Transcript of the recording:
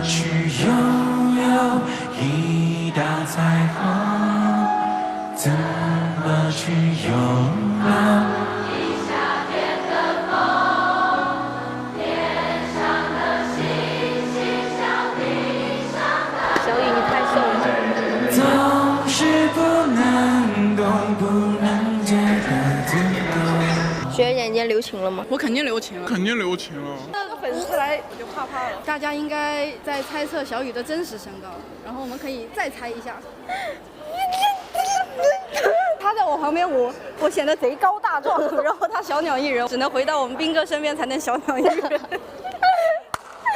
么去拥有一道彩虹？怎么去拥抱？小雨，你太瘦了。总是不能动，不能解的自动。学姐，你今天留情了吗？我肯定留情了，肯定留情了。那个粉丝来我就怕了。大家应该在猜测小雨的真实身高，然后我们可以再猜一下。他在我旁边，我显得贼高大壮，然后他小鸟依人，只能回到我们斌哥身边才能小鸟依人。